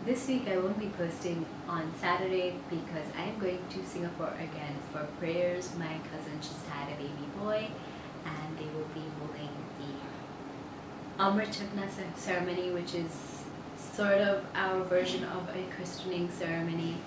this week I won't be posting on Saturday because I am going to Singapore again for prayers. My cousin just had a baby boy and they will be holding the Amrit Chakna ceremony, which is sort of our version of a christening ceremony.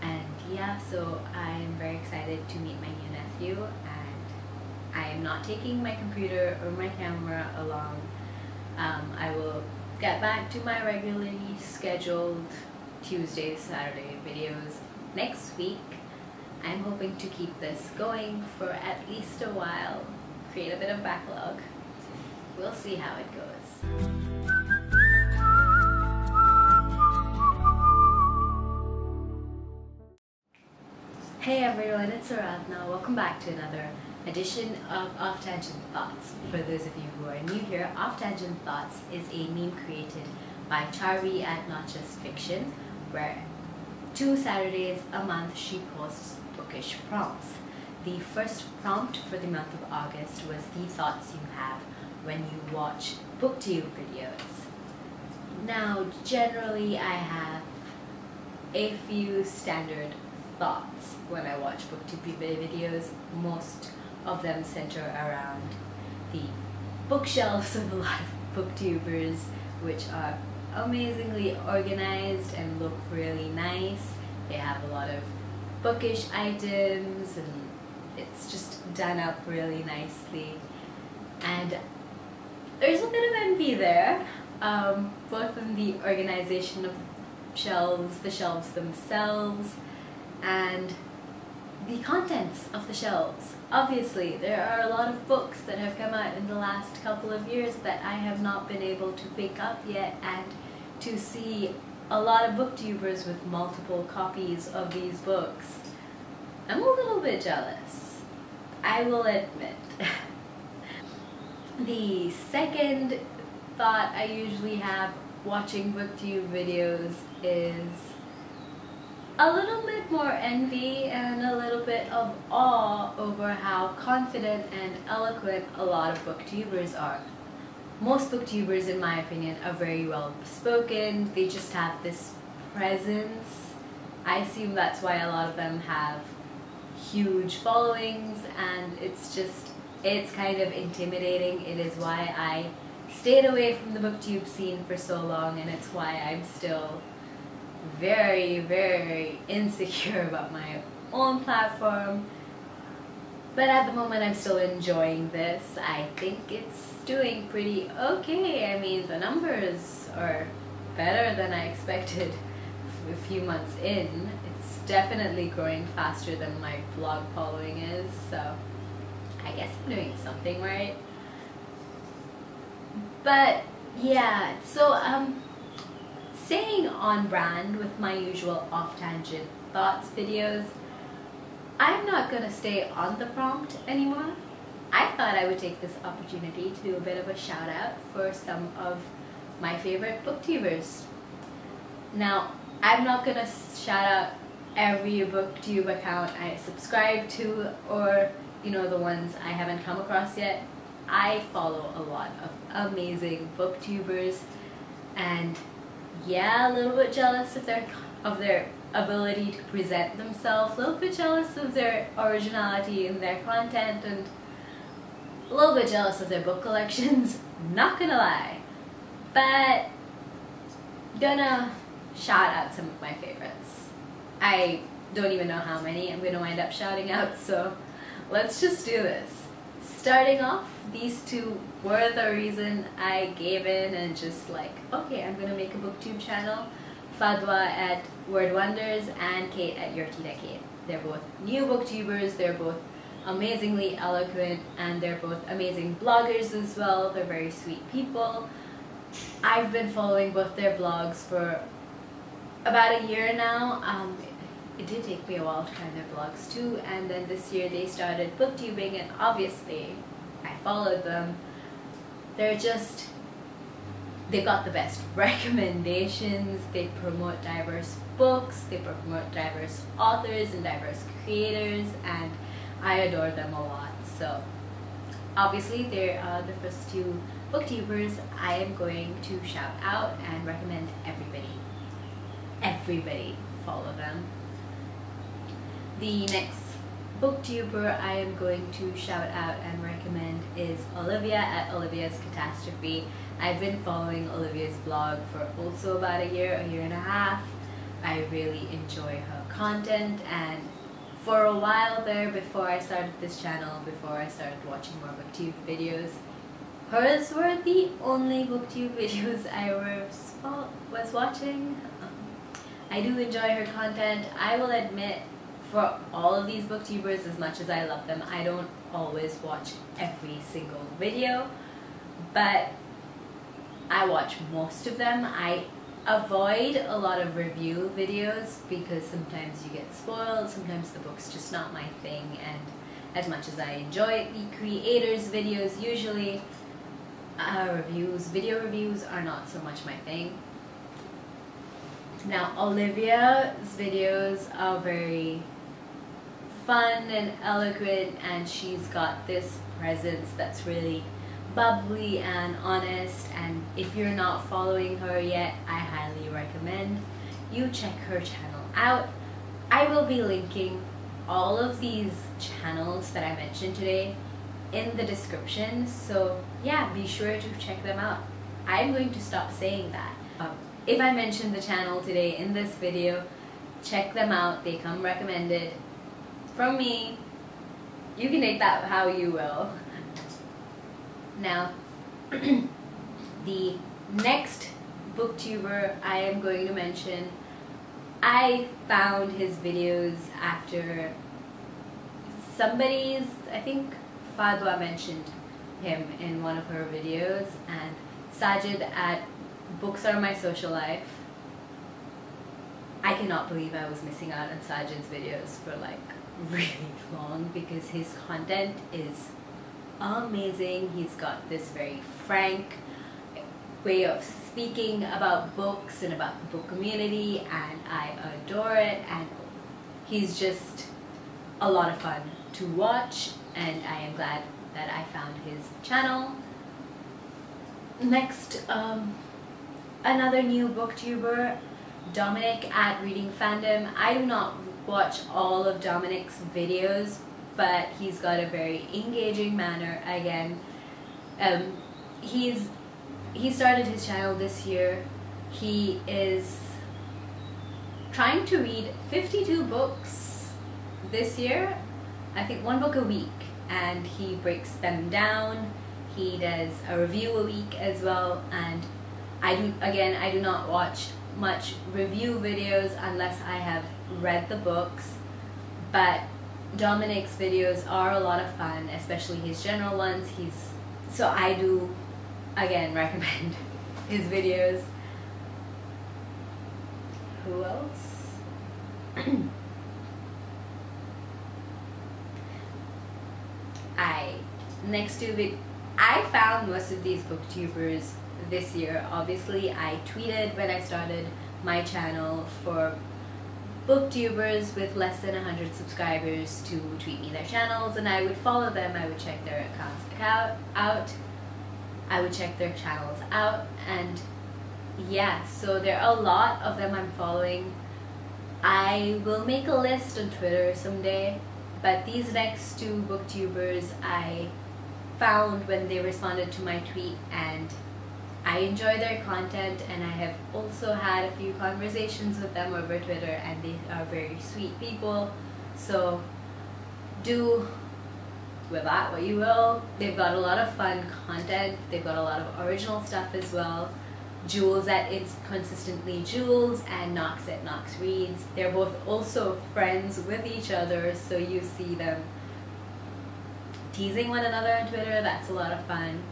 And yeah, so I am very excited to meet my new nephew, and I am not taking my computer or my camera along. I will get back to my regularly scheduled Tuesday, Saturday videos next week. I'm hoping to keep this going for at least a while, create a bit of backlog. We'll see how it goes. Hey everyone, it's Aradhna. Welcome back to another edition of Off Tangent Thoughts. For those of you who are new here, Off Tangent Thoughts is a meme created by Charvi at Not Just Fiction, where 2 Saturdays a month she posts bookish prompts. The first prompt for the month of August was the thoughts you have when you watch BookTube videos. Now, generally I have a few standard thoughts when I watch BookTube videos. Most of them center around the bookshelves of a lot of booktubers, which are amazingly organized and look really nice. They have a lot of bookish items and it's just done up really nicely. And there's a bit of envy there, both in the organization of the shelves themselves, and the contents of the shelves. Obviously, there are a lot of books that have come out in the last couple of years that I have not been able to pick up yet, and to see a lot of booktubers with multiple copies of these books, I'm a little bit jealous, I will admit. The second thought I usually have watching BookTube videos is a little bit more envy and a little bit of awe over how confident and eloquent a lot of booktubers are. Most booktubers, in my opinion, are very well spoken. They just have this presence. I assume that's why a lot of them have huge followings, and it's kind of intimidating. It is why I stayed away from the booktube scene for so long, and it's why I'm still very, very insecure about my own platform. But at the moment I'm still enjoying this. I think it's doing pretty okay. I mean, the numbers are better than I expected a few months in. It's definitely growing faster than my blog following is, so I guess I'm doing something right. But yeah, so staying on brand with my usual off-tangent thoughts videos, I'm not gonna stay on the prompt anymore. I thought I would take this opportunity to do a bit of a shout out for some of my favorite booktubers. Now, I'm not gonna shout out every booktube account I subscribe to, or the ones I haven't come across yet. I follow a lot of amazing booktubers, and yeah, a little bit jealous of their ability to present themselves, a little bit jealous of their originality in their content, and a little bit jealous of their book collections, not gonna lie. But gonna shout out some of my favorites. I don't even know how many I'm gonna wind up shouting out, so let's just do this. Starting off, these two were the reason I gave in and just like, okay, I'm gonna make a booktube channel. Fadwa at Word Wonders and Kate at Your Tea Decade. They're both new booktubers, they're both amazingly eloquent, and they're both amazing bloggers as well. They're very sweet people. I've been following both their blogs for about a year now. It did take me a while to find their blogs too, and then this year they started booktubing, and obviously I followed them. They've got the best recommendations, they promote diverse books, they promote diverse authors and diverse creators, and I adore them a lot. So obviously they're the first two booktubers I am going to shout out and recommend everybody. everybody follow them. The next booktuber I am going to shout out and recommend is Olivia at Olivia's Catastrophe. I've been following Olivia's blog for also about a year and a half. I really enjoy her content, and for a while there, before I started this channel, before I started watching more booktube videos, hers were the only booktube videos I was watching. I do enjoy her content. I will admit, for all of these booktubers, as much as I love them, I don't always watch every single video, but I watch most of them. I avoid a lot of review videos because sometimes you get spoiled, sometimes the book's just not my thing, and as much as I enjoy the creators' videos, usually video reviews are not so much my thing. Now, Olivia's videos are very fun and eloquent, and she's got this presence that's really bubbly and honest, and if you're not following her yet, I highly recommend you check her channel out. I will be linking all of these channels that I mentioned today in the description, so yeah, be sure to check them out. I'm going to stop saying that. If I mentioned the channel today in this video, check them out. They come recommended from me. You can take that how you will. Now, the next booktuber I am going to mention, I found his videos after somebody's, I think Fadwa mentioned him in one of her videos, and Sajid at Books Are My Social Life. I cannot believe I was missing out on Sajid's videos for like really long, because his content is amazing. He's got this very frank way of speaking about books and about the book community, and I adore it, and he's just a lot of fun to watch, and I am glad that I found his channel. Next, another new booktuber, Dominic at Reading Fandom. I do not watch all of Dominic's videos, but he's got a very engaging manner. Again, he started his channel this year. He is trying to read 52 books this year, I think 1 book a week, and he breaks them down. He does a review a week as well, and I do not watch much review videos unless I have read the books, but Dominic's videos are a lot of fun, especially his general ones. So I do again recommend his videos. Who else? I found most of these booktubers this year. Obviously, I tweeted when I started my channel for booktubers with less than 100 subscribers to tweet me their channels, and I would follow them. I would check their accounts out. I would check their channels out, and yeah, so there are a lot of them I'm following. I will make a list on Twitter someday, but these next 2 booktubers I found when they responded to my tweet, and I enjoy their content, and I have also had a few conversations with them over Twitter, and they are very sweet people. So do with that what you will. They've got a lot of fun content. They've got a lot of original stuff as well. Jules at inconsistentlyjules and Knox at Knox Reads. They're both also friends with each other, so you see them teasing one another on Twitter. That's a lot of fun.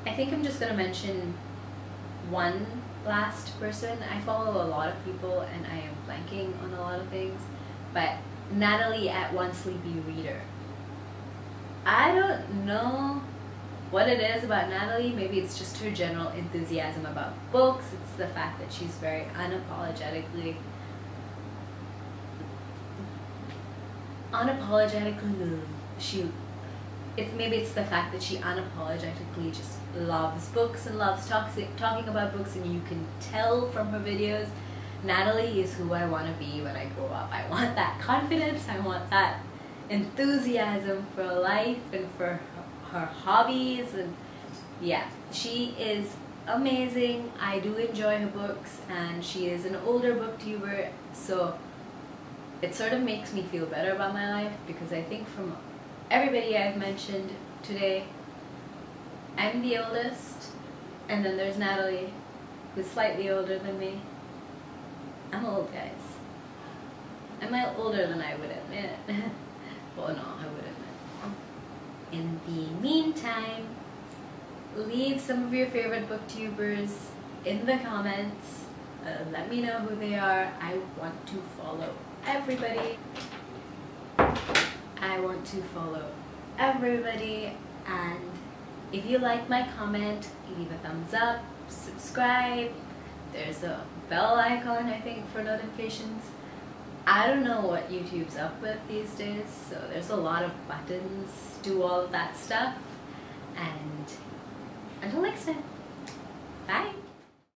I think I'm just going to mention one last person. I follow a lot of people and I am blanking on a lot of things, but Natalie at One Sleepy Reader. I don't know what it is about Natalie. Maybe it's just her general enthusiasm about books. It's the fact that she's very unapologetically she maybe it's the fact that she unapologetically just loves books and loves talking about books, and you can tell from her videos, Natalie is who I want to be when I grow up. I want that confidence, I want that enthusiasm for life and for her hobbies, and yeah, she is amazing. I do enjoy her books, and she is an older booktuber, so it sort of makes me feel better about my life, because I think from everybody I've mentioned today, I'm the oldest, and then there's Natalie, who's slightly older than me. I'm old, guys. I'm older than I would admit. Well, no, I would admit. In the meantime, leave some of your favorite booktubers in the comments. Let me know who they are. I want to follow everybody. I want to follow everybody, and if you like my comment, leave a thumbs up, subscribe. There's a bell icon, I think, for notifications. I don't know what YouTube's up with these days, so there's a lot of buttons, do all of that stuff, and until next time, bye!